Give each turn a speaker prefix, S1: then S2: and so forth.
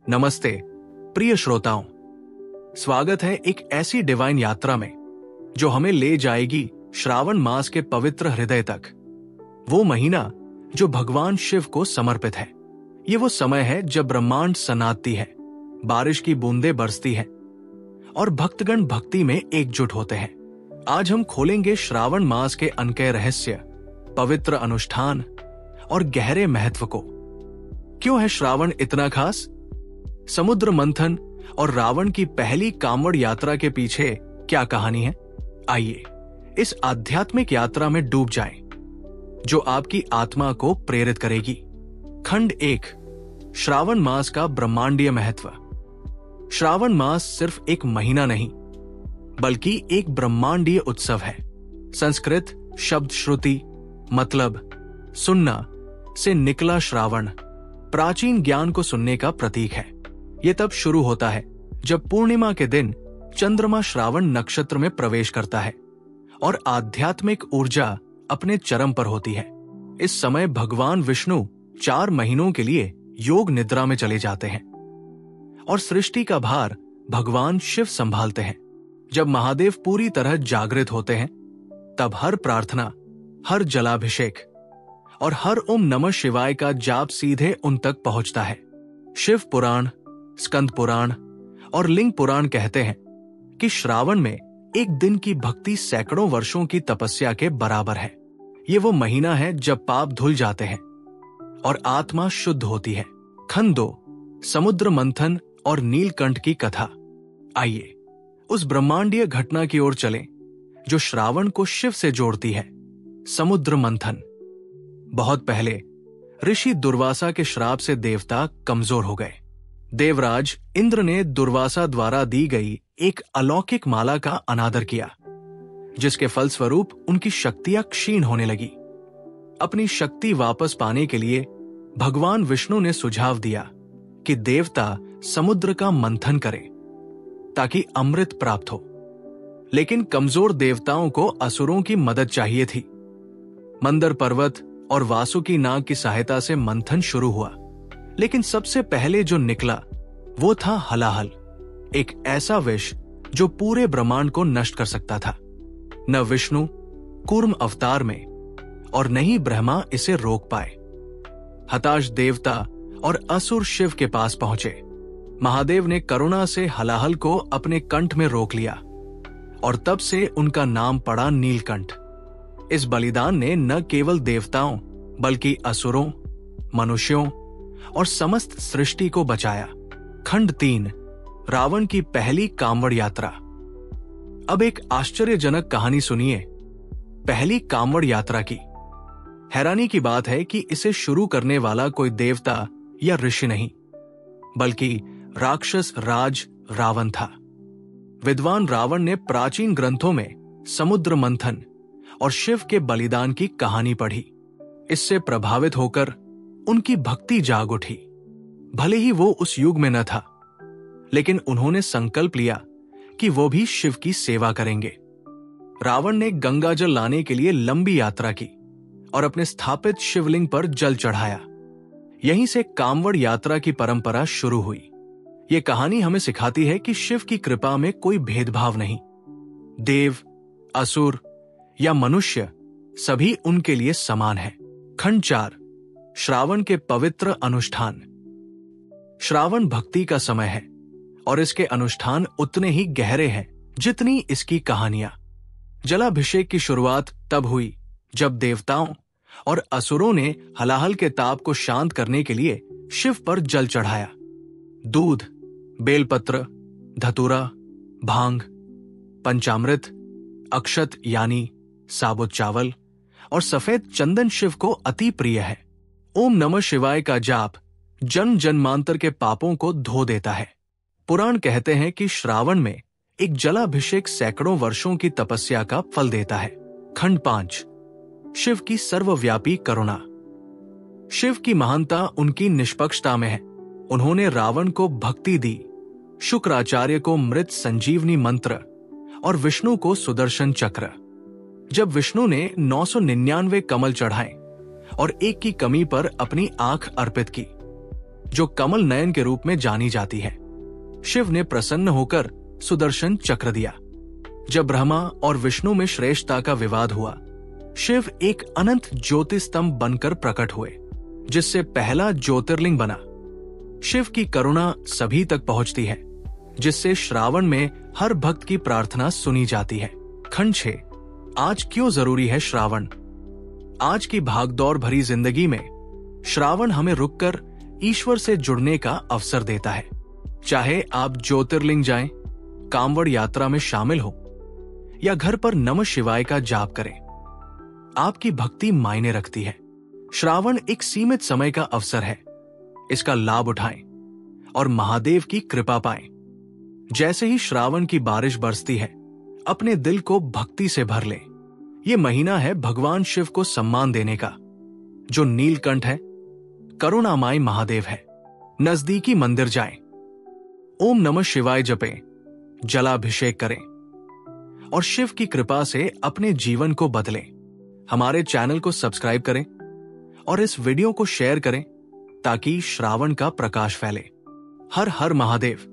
S1: नमस्ते प्रिय श्रोताओं, स्वागत है एक ऐसी डिवाइन यात्रा में जो हमें ले जाएगी श्रावण मास के पवित्र हृदय तक। वो महीना जो भगवान शिव को समर्पित है। ये वो समय है जब ब्रह्मांड सनातती है, बारिश की बूंदें बरसती हैं और भक्तगण भक्ति में एकजुट होते हैं। आज हम खोलेंगे श्रावण मास के अनकय रहस्य, पवित्र अनुष्ठान और गहरे महत्व को। क्यों है श्रावण इतना खास? समुद्र मंथन और रावण की पहली कांवड़ यात्रा के पीछे क्या कहानी है? आइए इस आध्यात्मिक यात्रा में डूब जाएं, जो आपकी आत्मा को प्रेरित करेगी। खंड 1, श्रावण मास का ब्रह्मांडीय महत्व। श्रावण मास सिर्फ एक महीना नहीं, बल्कि एक ब्रह्मांडीय उत्सव है। संस्कृत शब्द श्रुति मतलब सुनना से निकला श्रावण प्राचीन ज्ञान को सुनने का प्रतीक है। यह तब शुरू होता है जब पूर्णिमा के दिन चंद्रमा श्रावण नक्षत्र में प्रवेश करता है और आध्यात्मिक ऊर्जा अपने चरम पर होती है। इस समय भगवान विष्णु 4 महीनों के लिए योग निद्रा में चले जाते हैं और सृष्टि का भार भगवान शिव संभालते हैं। जब महादेव पूरी तरह जागृत होते हैं, तब हर प्रार्थना, हर जलाभिषेक और हर ओम नमः शिवाय का जाप सीधे उन तक पहुंचता है। शिव पुराण, स्कंद पुराण और लिंग पुराण कहते हैं कि श्रावण में एक दिन की भक्ति सैकड़ों वर्षों की तपस्या के बराबर है। ये वो महीना है जब पाप धुल जाते हैं और आत्मा शुद्ध होती है। खंड 2, समुद्र मंथन और नीलकंठ की कथा। आइए उस ब्रह्मांडीय घटना की ओर चलें जो श्रावण को शिव से जोड़ती है। समुद्र मंथन। बहुत पहले ऋषि दुर्वासा के श्राप से देवता कमजोर हो गए। देवराज इंद्र ने दुर्वासा द्वारा दी गई एक अलौकिक माला का अनादर किया, जिसके फलस्वरूप उनकी शक्तियां क्षीण होने लगी। अपनी शक्ति वापस पाने के लिए भगवान विष्णु ने सुझाव दिया कि देवता समुद्र का मंथन करें ताकि अमृत प्राप्त हो। लेकिन कमजोर देवताओं को असुरों की मदद चाहिए थी। मंदर पर्वत और वासुकी नाग की सहायता से मंथन शुरू हुआ, लेकिन सबसे पहले जो निकला वो था हलाहल, एक ऐसा विष जो पूरे ब्रह्मांड को नष्ट कर सकता था। न विष्णु कूर्म अवतार में और न ही ब्रह्मा इसे रोक पाए। हताश देवता और असुर शिव के पास पहुंचे। महादेव ने करुणा से हलाहल को अपने कंठ में रोक लिया और तब से उनका नाम पड़ा नीलकंठ। इस बलिदान ने न केवल देवताओं बल्कि असुरों, मनुष्यों और समस्त सृष्टि को बचाया। खंड 3, रावण की पहली कांवड़ यात्रा। अब एक आश्चर्यजनक कहानी सुनिए पहली कांवड़ यात्रा की। हैरानी की बात है कि इसे शुरू करने वाला कोई देवता या ऋषि नहीं, बल्कि राक्षस राज रावण था। विद्वान रावण ने प्राचीन ग्रंथों में समुद्र मंथन और शिव के बलिदान की कहानी पढ़ी। इससे प्रभावित होकर उनकी भक्ति जाग उठी। भले ही वो उस युग में न था, लेकिन उन्होंने संकल्प लिया कि वो भी शिव की सेवा करेंगे। रावण ने गंगा जल लाने के लिए लंबी यात्रा की और अपने स्थापित शिवलिंग पर जल चढ़ाया। यहीं से कांवड़ यात्रा की परंपरा शुरू हुई। ये कहानी हमें सिखाती है कि शिव की कृपा में कोई भेदभाव नहीं। देव, असुर या मनुष्य सभी उनके लिए समान है। खंड 4, श्रावण के पवित्र अनुष्ठान। श्रावण भक्ति का समय है और इसके अनुष्ठान उतने ही गहरे हैं जितनी इसकी कहानियां। जलाभिषेक की शुरुआत तब हुई जब देवताओं और असुरों ने हलाहल के ताप को शांत करने के लिए शिव पर जल चढ़ाया। दूध, बेलपत्र, धतूरा, भांग, पंचामृत, अक्षत यानी साबुत चावल और सफेद चंदन शिव को अति प्रिय है। ओम नमः शिवाय का जाप जन्म जन्मांतर के पापों को धो देता है। पुराण कहते हैं कि श्रावण में एक जलाभिषेक सैकड़ों वर्षों की तपस्या का फल देता है। खंड 5, शिव की सर्वव्यापी करुणा। शिव की महानता उनकी निष्पक्षता में है। उन्होंने रावण को भक्ति दी, शुक्राचार्य को मृत संजीवनी मंत्र और विष्णु को सुदर्शन चक्र। जब विष्णु ने 999 कमल चढ़ाए और एक की कमी पर अपनी आंख अर्पित की, जो कमल नयन के रूप में जानी जाती है। शिव ने प्रसन्न होकर सुदर्शन चक्र दिया। जब ब्रह्मा और विष्णु में श्रेष्ठता का विवाद हुआ, शिव एक अनंत ज्योतिस्तंभ बनकर प्रकट हुए, जिससे पहला ज्योतिर्लिंग बना। शिव की करुणा सभी तक पहुंचती है, जिससे श्रावण में हर भक्त की प्रार्थना सुनी जाती है। खंड 6। आज क्यों जरूरी है श्रावण। आज की भागदौड़ भरी जिंदगी में श्रावण हमें रुककर ईश्वर से जुड़ने का अवसर देता है। चाहे आप ज्योतिर्लिंग जाएं, कांवड़ यात्रा में शामिल हो या घर पर नमः शिवाय का जाप करें, आपकी भक्ति मायने रखती है। श्रावण एक सीमित समय का अवसर है। इसका लाभ उठाएं और महादेव की कृपा पाएं। जैसे ही श्रावण की बारिश बरसती है, अपने दिल को भक्ति से भर लें। ये महीना है भगवान शिव को सम्मान देने का, जो नीलकंठ है, करुणामय महादेव है। नजदीकी मंदिर जाएं, ओम नमः शिवाय जपें, जलाभिषेक करें और शिव की कृपा से अपने जीवन को बदलें। हमारे चैनल को सब्सक्राइब करें और इस वीडियो को शेयर करें ताकि श्रावण का प्रकाश फैले। हर हर महादेव।